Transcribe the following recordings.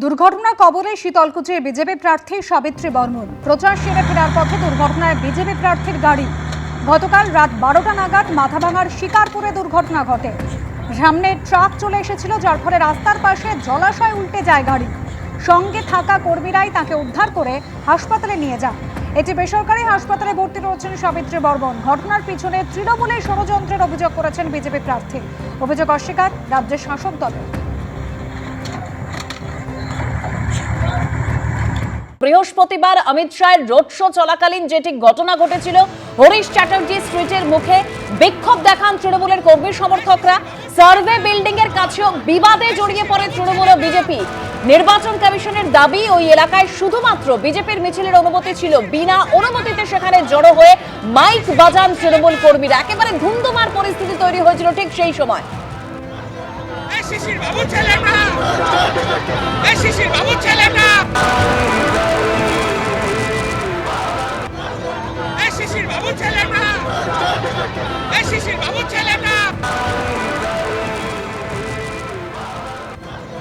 দুর্ঘটনা কবলে শীতলকুচির বিজেপি প্রার্থী সাবিত্রী বর্মন প্রচার সেরে ফেরার পথে দুর্ঘটনায় বিজেপি প্রার্থীর গাড়ি। গতকাল রাত 12টা নাগাদ মাথাভাঙার শিকারপুরে দুর্ঘটনা ঘটে। সামনে ট্রাক চলে এসেছিল, যার ফলে রাস্তার পাশে জলাশয় উল্টে যায় গাড়ি। সঙ্গে থাকা কর্মীরাই তাকে উদ্ধার করে হাসপাতালে নিয়ে যান। একটি বেসরকারি হাসপাতালে ভর্তি রয়েছেন সাবিত্রী বর্মন। ঘটনার পিছনে তৃণমূলের ষড়যন্ত্রের অভিযোগ করেছেন বিজেপি প্রার্থী। অভিযোগ অস্বীকার রাজ্যের শাসক দলের। বৃহস্পতিবার অমিত শাহের রোড শো চলাকালীন যেটি ঘটনা ঘটেছিল, হরিশ চ্যাটার্জি স্ট্রিটের মুখে বিক্ষোভ দেখান তৃণমূলের কর্মী সমর্থকরা। সার্ভে বিল্ডিং এর কাছেও বিবাদে জড়িয়ে পড়ে তৃণমূল ও বিজেপি। নির্বাচন কমিশনের দাবি, ওই এলাকায় শুধুমাত্র বিজেপির মিছিলের অনুমতি ছিল, বিনা অনুমতিতে সেখানে জড়ো হয়ে মাইক বাজান তৃণমূল কর্মীরা। একেবারে ধুন্ধুমার পরিস্থিতি তৈরি হয়েছিল ঠিক সেই সময়।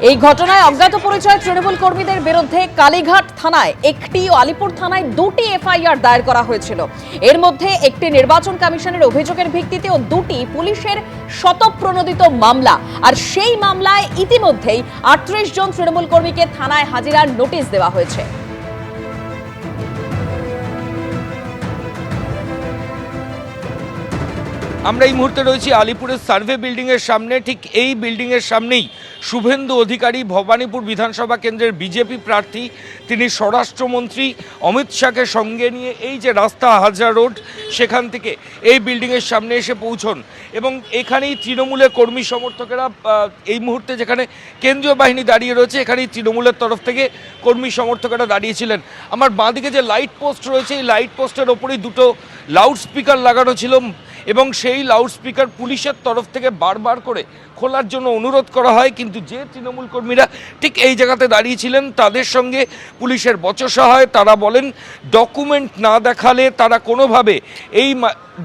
এই ঘটনায় অজ্ঞাত পরিচয় তৃণমূল কর্মীদের বিরুদ্ধে কালীঘাট থানায় একটি ও আলিপুর থানায় দুটি এফআইআর দায়ের করা হয়েছিল। এর মধ্যে একটি নির্বাচন কমিশনের অভিযোগের ভিত্তিতে ও দুটি পুলিশের শতপ্রণোদিত মামলা। আর সেই মামলায় ইতিমধ্যেই 38 জন তৃণমূল কর্মীকে থানায় হাজিরার নোটিশ দেওয়া হয়েছে। আমরা এই মুহূর্তে রয়েছি আলিপুরের সার্ভে বিল্ডিং এর সামনে। ঠিক এই বিল্ডিং এর সামনেই শুভেন্দু অধিকারী, ভবানীপুর বিধানসভা কেন্দ্রের বিজেপি প্রার্থী, তিনি স্বরাষ্ট্রমন্ত্রী অমিত শাহকে সঙ্গে নিয়ে এই যে রাস্তা হাজরা রোড, সেখান থেকে এই বিল্ডিংয়ের সামনে এসে পৌঁছন। এবং এখানেই তৃণমূলের কর্মী সমর্থকেরা এই মুহূর্তে যেখানে কেন্দ্রীয় বাহিনী দাঁড়িয়ে রয়েছে, এখানেই তৃণমূলের তরফ থেকে কর্মী সমর্থকেরা দাঁড়িয়েছিলেন। আমার বাঁদিকে যে লাইট পোস্ট রয়েছে, এই লাইট পোস্টের ওপরেই দুটো লাউড স্পিকার লাগানো ছিল এবং সেই লাউড স্পিকার পুলিশের তরফ থেকে বারবার করে খোলার জন্য অনুরোধ করা হয়, কিন্তু যে তৃণমূল কর্মীরা ঠিক এই জায়গাতে দাঁড়িয়েছিলেন তাদের সঙ্গে পুলিশের বচসা হয়। তারা বলেন ডকুমেন্ট না দেখালে তারা কোনোভাবে এই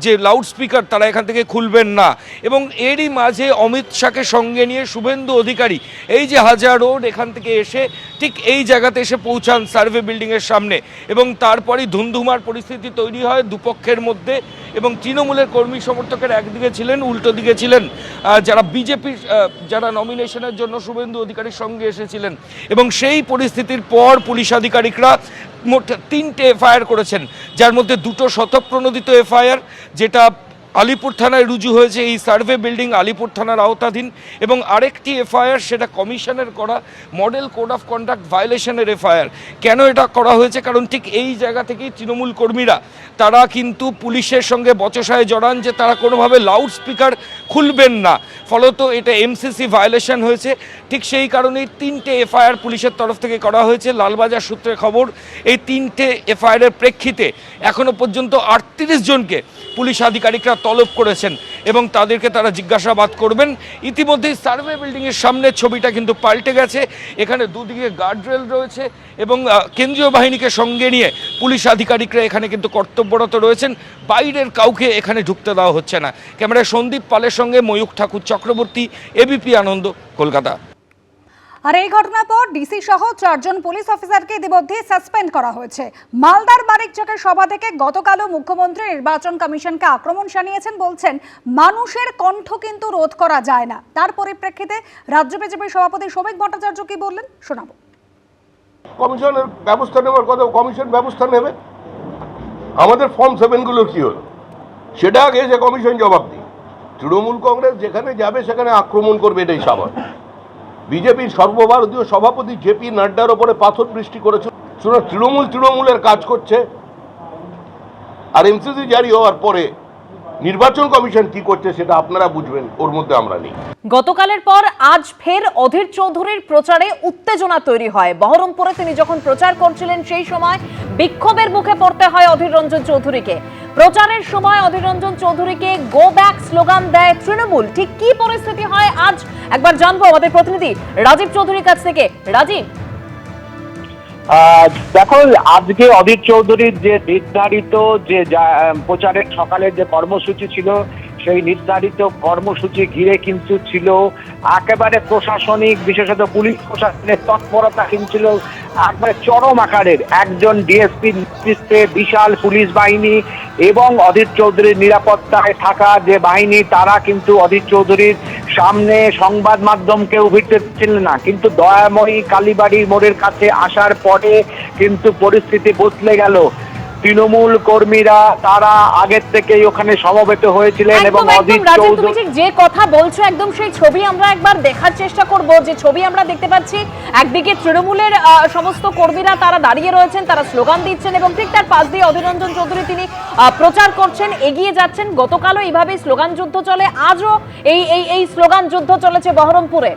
যে লাউড স্পিকার তারা এখান থেকে খুলবেন না। এবং এরই মাঝে অমিত শাহকে সঙ্গে নিয়ে শুভেন্দু অধিকারী এই যে হাজার রোড, এখান থেকে এসে ঠিক এই জায়গাতে এসে পৌঁছান সার্ভে বিল্ডিংয়ের সামনে। এবং তারপরেই ধুন্ধুমার পরিস্থিতি তৈরি হয় দুপক্ষের মধ্যে। এবং তৃণমূলের কর্মী সমর্থকের একদিকে ছিলেন, উল্টো দিকে ছিলেন যারা বিজেপির যারা নমিনেশনের জন্য শুভেন্দু অধিকারীর সঙ্গে এসেছিলেন। এবং সেই পরিস্থিতির পর পুলিশ আধিকারিকরা মোট 3টে এফআইআর করেছেন, যার মধ্যে দুটো শতপ্রণোদিত এফআইআর, যেটা আলিপুর থানায় রুজু হয়েছে, এই সার্ভে বিল্ডিং আলিপুর থানার আওতাধীন। এবং আরেকটি এফআইআর, সেটা কমিশনের করা মডেল কোড অফ কন্ডাক্ট ভায়োলেশনের এফআইআর। কেন এটা করা হয়েছে? কারণ ঠিক এই জায়গা থেকেই তৃণমূল কর্মীরা তারা কিন্তু পুলিশের সঙ্গে বচসায় জড়ান যে তারা কোনোভাবে লাউড স্পিকার খুলবেন না, ফলত এটা এমসিসি ভায়োলেশন হয়েছে। ঠিক সেই কারণেই 3টে এফআইআর পুলিশের তরফ থেকে করা হয়েছে। লালবাজার সূত্রে খবর, এই 3টে এফআইআরের প্রেক্ষিতে এখনও পর্যন্ত 38 জনকে পুলিশ আধিকারিকরা তলব করেছেন এবং তাদেরকে তারা জিজ্ঞাসাবাদ করবেন। ইতিমধ্যেই সার্ভে বিল্ডিংয়ের সামনের ছবিটা কিন্তু পাল্টে গেছে। এখানে দুদিকে গার্ডরেল রয়েছে এবং কেন্দ্রীয় বাহিনীকে সঙ্গে নিয়ে পুলিশ আধিকারিকরা এখানে কিন্তু কর্তব্যরত রয়েছেন। বাইরের কাউকে এখানে ঢুকতে দেওয়া হচ্ছে না। ক্যামেরায় সন্দীপ পালের সঙ্গে ময়ূখ ঠাকুর চক্রবর্তী, এবিপি আনন্দ, কলকাতা। আর এই ঘটনার পর ডিসি সহ 4 জন পুলিশ অফিসারকে ইতিমধ্যে সাসপেন্ড করা হয়েছে। মালদার বারিকচকের সভা থেকে গতকালও মুখ্যমন্ত্রী নির্বাচন কমিশনকে আক্রমণ শানিয়েছেন, বলছেন মানুষের কণ্ঠ কিন্তু রোধ করা যায় না। তার পরিপ্রেক্ষিতে রাজ্য বিজেপির সভাপতি শ্রমিক ভট্টাচার্য কি বললেন শোনাবো। কমিশনের ব্যবস্থা নেওয়ার কথা, কমিশন ব্যবস্থা নেবে। আমাদের ফর্ম 7 গুলোর কি হলো সেটা আগে যে কমিশন জবাব দিই। তৃণমূল কংগ্রেস যেখানে যাবে সেখানে আক্রমণ করবে, এটাই স্বাভাবিক। বিজেপির সর্বভারতীয় সভাপতি জেপি নাড্ডার ওপরে পাথর বৃষ্টি করেছে। তৃণমূলের কাজ করছে। আর এমসিসি জারি হওয়ার পরে নির্বাচন কমিশন কি করছে সেটা আপনারা বুঝবেন, ওর মধ্যে আমরা নেই। গতকালের পর আজ ফের অধীর চৌধুরীর প্রচারে উত্তেজনা তৈরি হয়। বহরমপুরে তিনি যখন প্রচার করছিলেন সেই সময় বিক্ষোভের মুখে পড়তে হয় অধীর রঞ্জন চৌধুরীকে। প্রচারের সময় অধীর রঞ্জন চৌধুরীকে গো ব্যাক স্লোগান দেয় তৃণমূল। ঠিক কি পরিস্থিতি হয় আজ একবার জানবো আমাদের প্রতিনিধি রাজীব চৌধুরীর কাছ থেকে। রাজীব, দেখো, আজকে অধীর চৌধুরীর যে নির্ধারিত যে প্রচারের সকালের যে কর্মসূচি ছিল সেই নির্ধারিত কর্মসূচি ঘিরে কিন্তু ছিল একেবারে প্রশাসনিক, বিশেষত পুলিশ প্রশাসনের তৎপরতা কিন্তু ছিল একবারে চরম আকারের। একজন ডিএসপির নেতৃত্বে বিশাল পুলিশ বাহিনী এবং অধীর চৌধুরীর নিরাপত্তায় থাকা যে বাহিনী, তারা কিন্তু অধীর চৌধুরীর সামনে সংবাদ মাধ্যমকেও ভিড়তে ছিল না। কিন্তু দয়াময়ী কালীবাড়ির মোড়ের কাছে আসার পরে কিন্তু পরিস্থিতি বদলে গেল। তৃণমূল কর্মীরা তারা আগের থেকেই ওখানে সমবেত হয়েছিলেন এবং অধীর চৌধুরী, তুমি ঠিক যে কথা বলছো একদম সেই ছবি আমরা একবার দেখার চেষ্টা করব। যে ছবি আমরা দেখতে পাচ্ছি, একদিকে তৃণমূলের সমস্ত কর্মীরা তারা দাঁড়িয়ে রয়েছেন, তারা স্লোগান দিচ্ছেন এবং ঠিক তার পাশ দিয়ে অধীর রঞ্জন চৌধুরী তিনি প্রচার করছেন, এগিয়ে যাচ্ছেন। গতকালও এইভাবেই স্লোগান যুদ্ধ চলে, আজও এই স্লোগান যুদ্ধ চলেছে বহরমপুরে।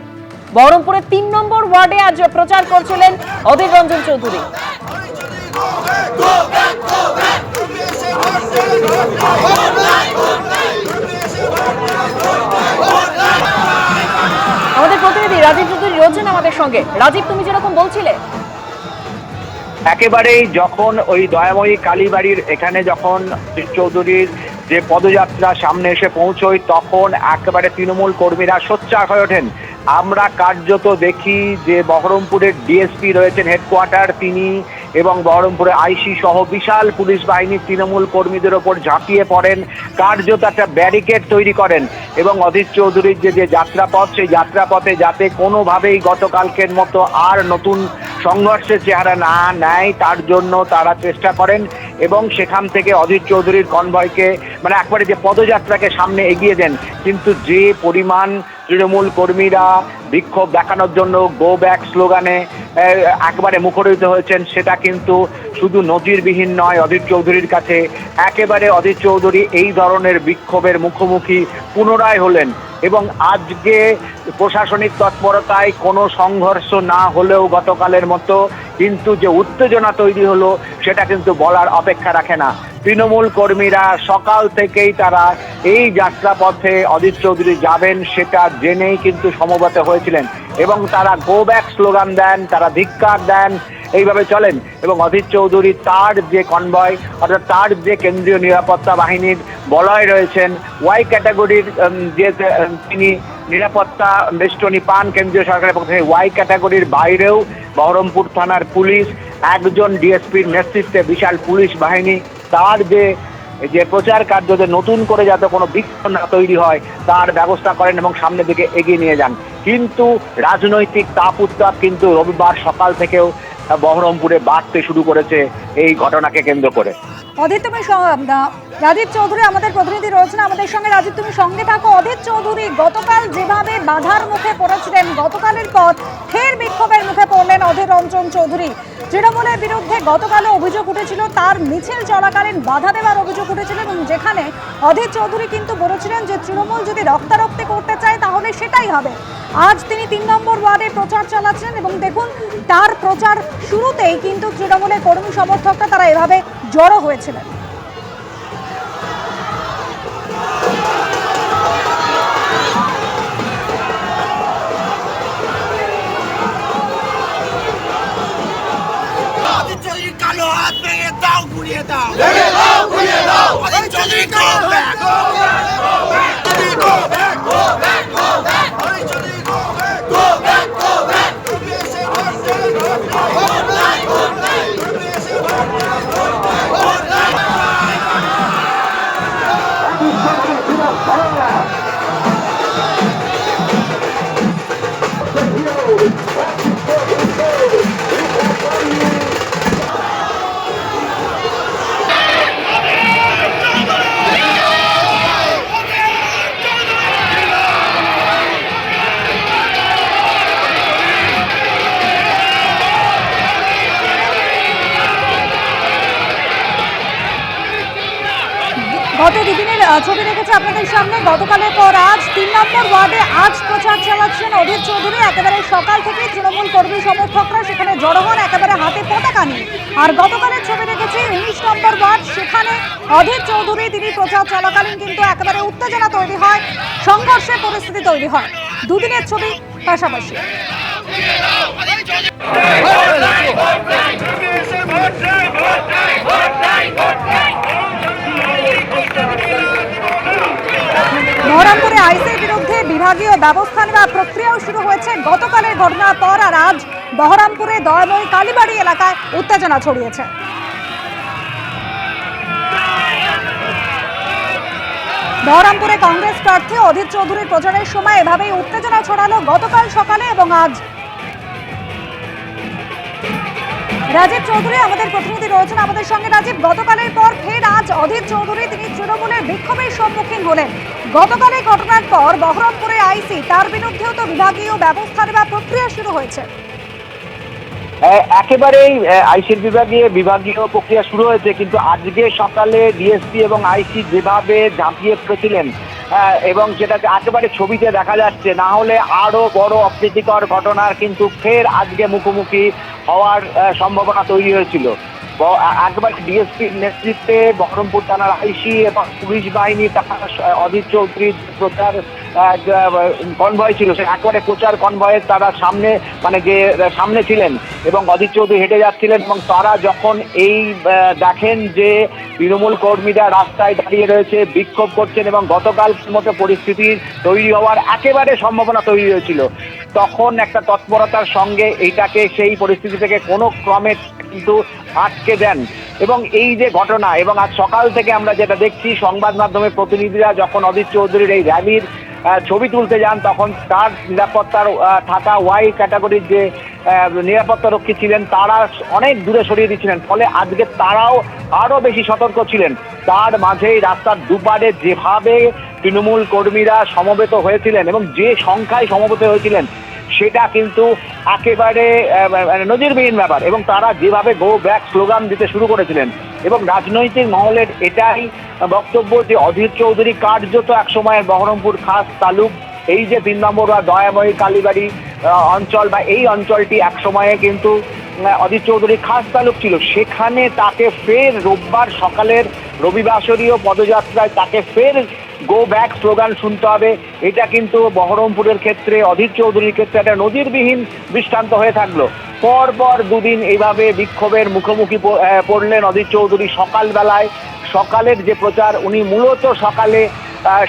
বহরমপুরের ৩ নম্বর ওয়ার্ডে আজ প্রচার করছিলেন অধীর রঞ্জন চৌধুরী। আমাদের প্রতিনিধি রাজীব চৌধুরী রয়েছেন আমাদের সঙ্গে। রাজীব, তুমি যেরকম বলছিলে, একেবারেই যখন ওই দয়াময়ী কালীবাড়ির এখানে যখন চৌধুরীর যে পদযাত্রা সামনে এসে পৌঁছয়, তখন একেবারে তৃণমূল কর্মীরা সোচ্চার হয়ে ওঠেন। আমরা কার্যত দেখি যে বহরমপুরের ডিএসপি রয়েছেন হেডকোয়ার্টার, তিনি এবং বহরমপুরে আইসি সহ বিশাল পুলিশ বাহিনী তৃণমূল কর্মীদের ওপর ঝাঁপিয়ে পড়েন, কার্যত একটা ব্যারিকেড তৈরি করেন এবং অধীর চৌধুরীর যে যাত্রাপথ, সেই যাত্রাপথে যাতে কোনোভাবেই গতকালকের মতো আর নতুন সংঘর্ষের চেহারা না নেয় তার জন্য তারা চেষ্টা করেন এবং সেখান থেকে অধীর চৌধুরীর কনভয়কে মানে একবারে যে পদযাত্রাকে সামনে এগিয়ে দেন। কিন্তু যে পরিমাণ তৃণমূল কর্মীরা বিক্ষোভ দেখানোর জন্য গো ব্যাক স্লোগানে একেবারে মুখরিত হয়েছেন, সেটা কিন্তু শুধু নজিরবিহীন নয় অধীর চৌধুরীর কাছে। একেবারে অধীর চৌধুরী এই ধরনের বিক্ষোভের মুখোমুখি পুনরায় হলেন এবং আজকে প্রশাসনিক তৎপরতায় কোনো সংঘর্ষ না হলেও গতকালের মতো কিন্তু যে উত্তেজনা তৈরি হলো সেটা কিন্তু বলার অপেক্ষা রাখে না। তৃণমূল কর্মীরা সকাল থেকেই তারা এই যাত্রাপথে অধীর চৌধুরী যাবেন সেটা জেনেই কিন্তু সমবেত হয়েছিলেন এবং তারা গো ব্যাক স্লোগান দেন, তারা ধিক্কার দেন, এইভাবে চলেন এবং অধীর চৌধুরী তার যে কনভয় অর্থাৎ তার যে কেন্দ্রীয় নিরাপত্তা বাহিনীর বলয় রয়েছেন, ওয়াই ক্যাটাগরির যে তিনি নিরাপত্তা বেষ্টনী পান কেন্দ্রীয় সরকারের পক্ষ থেকে, ওয়াই ক্যাটাগরির বাইরেও বহরমপুর থানার পুলিশ, একজন ডিএসপির নেতৃত্বে বিশাল পুলিশ বাহিনী তার যে প্রচার কার্য যে নতুন করে যাতে কোনো বিক্ষোভ না তৈরি হয় তার ব্যবস্থা করেন এবং সামনের দিকে এগিয়ে নিয়ে যান। কিন্তু রাজনৈতিক তাপ উত্তাপ কিন্তু রবিবার সকাল থেকেও বহরমপুরে বাড়তে শুরু করেছে এই ঘটনাকে কেন্দ্র করে। অধীর, তুমি রাজীব চৌধুরী আমাদের প্রতিনিধি রয়েছেন আমাদের সঙ্গে। রাজীব, তুমি সঙ্গে থাকো। অধীর চৌধুরী গতকাল যেভাবে বাধার মুখে পড়েছিলেন, গতকালের পর ফের বিক্ষোভের মুখে পড়লেন অধীর রঞ্জন চৌধুরী। তৃণমূলের বিরুদ্ধে গতকালও অভিযোগ উঠেছিল, তার মিছিল চলাকালীন বাধা দেওয়ার অভিযোগ উঠেছিল এবং যেখানে অধীর চৌধুরী কিন্তু বলেছিলেন যে তৃণমূল যদি রক্তারক্তি করতে চায় তাহলে সেটাই হবে। আজ তিনি ৩ নম্বর ওয়ার্ডে প্রচার চালাচ্ছেন এবং দেখুন তার প্রচার শুরুতেই কিন্তু তৃণমূলের কর্মী সমর্থকরা তারা এভাবে জড়ো হয়েছিলেন। কালো হাত ভেঙে দাও, ঘুরিয়ে দাও, ভেঙে দাও, ঘুরিয়ে দাও, Adhir Chowdhury go back, go back, go back, go back, go back, go back, Adhir Chowdhury go back, go back, go back, তুমি এসে বসে ভোট নাই, ভোট নাই, ভোট নাই, তুমি এসে ভোট নাই, ভোট নাই, ভোট নাই। গত দুদিনের ছবি রেখেছে আপনাদের সামনে। গতকালের পর আজ ৩ নম্বর ওয়ার্ডে আজ প্রচার চালাচ্ছেন অধীর চৌধুরী। একেবারে সকাল থেকে তৃণমূল কর্মী সমর্থকরা সেখানে জড়ো হন একেবারে হাতে পতাকা নিয়ে। আর গতকালের ছবি রেখেছি ১৯ নম্বর ওয়ার্ড, সেখানে অধীর চৌধুরী তিনি প্রচার চলাকালীন কিন্তু একেবারে উত্তেজনা তৈরি হয়, সংঘর্ষের পরিস্থিতি তৈরি হয়। দুদিনের ছবি পাশাপাশি। ব্যবস্থা নেওয়ার প্রক্রিয়াও শুরু হয়েছে গতকালের ঘটনার পর। আর আজ বহরমপুরে দয়াময়ী কালীবাড়ি এলাকায় উত্তেজনা ছড়িয়েছে। বহরমপুরে কংগ্রেস প্রার্থী অধীর চৌধুরীর প্রচারের সময় এভাবেই উত্তেজনা ছড়ালো গতকাল সকালে এবং আজ। রাজীব চৌধুরী আমাদের প্রতিনিধি রয়েছেন আমাদের সঙ্গে। রাজীব, গতকালের পর ফের আজ অধীর চৌধুরী তিনি তৃণমূলের বিক্ষোভের সম্মুখীন হলেন। গতকালের ঘটনার পর বহরমপুরে আইসি তার বিরুদ্ধেও তো বিভাগীয় ব্যবস্থা নেওয়ার প্রক্রিয়া শুরু হয়েছে। একেবারেই আইসির বিভাগীয় প্রক্রিয়া শুরু হয়েছে, কিন্তু আজকে সকালে ডিএসপি এবং আইসি যেভাবে ঝাঁপিয়ে পড়েছিলেন এবং যেটাকে একেবারে ছবিতে দেখা যাচ্ছে, না হলে আরো বড় অপ্রীতিকর ঘটনার কিন্তু ফের আজকে মুখোমুখি হওয়ার সম্ভাবনা তৈরি হয়েছিল। একবার ডিএসপির নেতৃত্বে বহরমপুর থানার আইসি এবং পুলিশ বাহিনী অধীর চৌধুরীর প্রচার কনভয় ছিল, সে একেবারে প্রচার কনভয়ের তারা সামনে ছিলেন এবং অধীর চৌধুরী হেঁটে যাচ্ছিলেন। এবং তারা যখন এই দেখেন যে তৃণমূল কর্মীরা রাস্তায় দাঁড়িয়ে রয়েছে, বিক্ষোভ করছেন এবং গতকাল মতো পরিস্থিতি তৈরি হওয়ার একেবারে সম্ভাবনা তৈরি হয়েছিল, তখন একটা তৎপরতার সঙ্গে এইটাকে সেই পরিস্থিতি থেকে কোনো ক্রমে কিন্তু আটকে দেন। এবং এই যে ঘটনা, এবং আজ সকাল থেকে আমরা যেটা দেখছি, সংবাদ মাধ্যমের প্রতিনিধিরা যখন অধীর চৌধুরীর এই র্যালির ছবি তুলতে যান, তখন তার নিরাপত্তার থাকা ওয়াই ক্যাটাগরির যে নিরাপত্তা রক্ষী ছিলেন তারা অনেক দূরে সরিয়ে দিচ্ছিলেন, ফলে আজকে তারাও আরো বেশি সতর্ক ছিলেন। তার মাঝেই রাস্তার দুপারে যেভাবে তৃণমূল কর্মীরা সমবেত হয়েছিলেন এবং যে সংখ্যায় সমবেত হয়েছিলেন সেটা কিন্তু একেবারে নজিরবিহীন ব্যাপার। এবং তারা যেভাবে গো ব্যাক স্লোগান দিতে শুরু করেছিলেন, এবং রাজনৈতিক মহলের এটাই বক্তব্য যে অধীর চৌধুরী কার্যত একসময়ের বহরমপুর খাস তালুক, এই যে 3 নম্বর বা দয়াময়ী কালীবাড়ি অঞ্চল বা এই অঞ্চলটি একসময়ে কিন্তু অধীর চৌধুরী খাস তালুক ছিল, সেখানে তাকে ফের রোববার সকালের রবিবাসরীয় পদযাত্রায় তাকে ফের গো ব্যাক স্লোগান শুনতে হবে। এটা কিন্তু বহরমপুরের ক্ষেত্রে অধীর চৌধুরীর ক্ষেত্রে একটা নজিরবিহীন দৃষ্টান্ত হয়ে থাকলো। পরপর দুদিন এইভাবে বিক্ষোভের মুখোমুখি পড়লেন অধীর চৌধুরী। সকালবেলায় সকালের যে প্রচার, উনি মূলত সকালে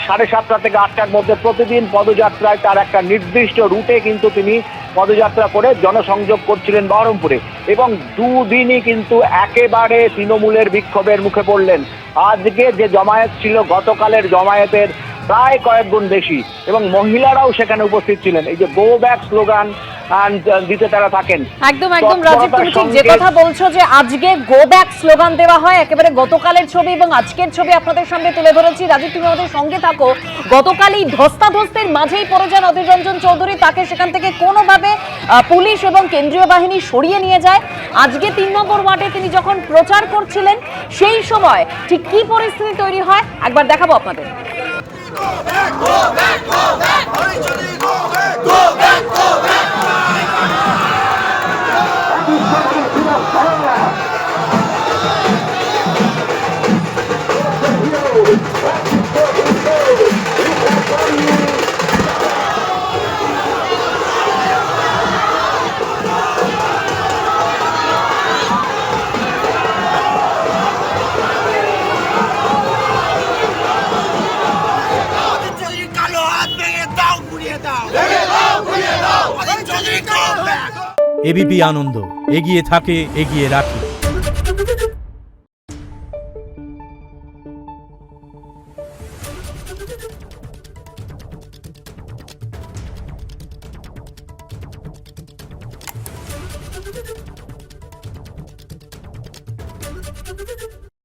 7:30 থেকে 8টার মধ্যে প্রতিদিন পদযাত্রায় তার একটা নির্দিষ্ট রুটে কিন্তু তিনি পদযাত্রা করে জনসংযোগ করছিলেন বহরমপুরে, এবং দুদিনই কিন্তু একেবারে তৃণমূলের বিক্ষোভের মুখে পড়লেন। আজকে যে জমায়েত ছিল গতকালের জমায়েতের প্রায় কয়েক গুণ বেশি, এবং মহিলারাও সেখানে উপস্থিত ছিলেন। এই যে গো ব্যাক স্লোগান দিতে তারা থাকেন। একদম রাজীব, তুমি ঠিক যে কথা বলছো যে আজকে গো ব্যাক স্লোগান দেওয়া হয়, একেবারে গতকালের ছবি এবং আজকের ছবি আপনাদের সামনে তুলে ধরেছি। রাজীব, তুমি আমাদের সঙ্গে থাকো। গতকালই ধস্তাধস্তির মাঝেই পড়ে যান অধীর রঞ্জন চৌধুরী, তাকে সেখান থেকে কোনোভাবে পুলিশ এবং কেন্দ্রীয় বাহিনী সরিয়ে নিয়ে যায়। আজকে 3 নম্বর ওয়ার্ডে তিনি যখন প্রচার করছিলেন সেই সময় ঠিক কি পরিস্থিতি তৈরি হয় একবার দেখাবো আপনাদের। Go back, go back, go back. Adhir Chowdhury go back, go back, go back. ABP Ananda, এগিয়ে থাকে, এগিয়ে রাখে।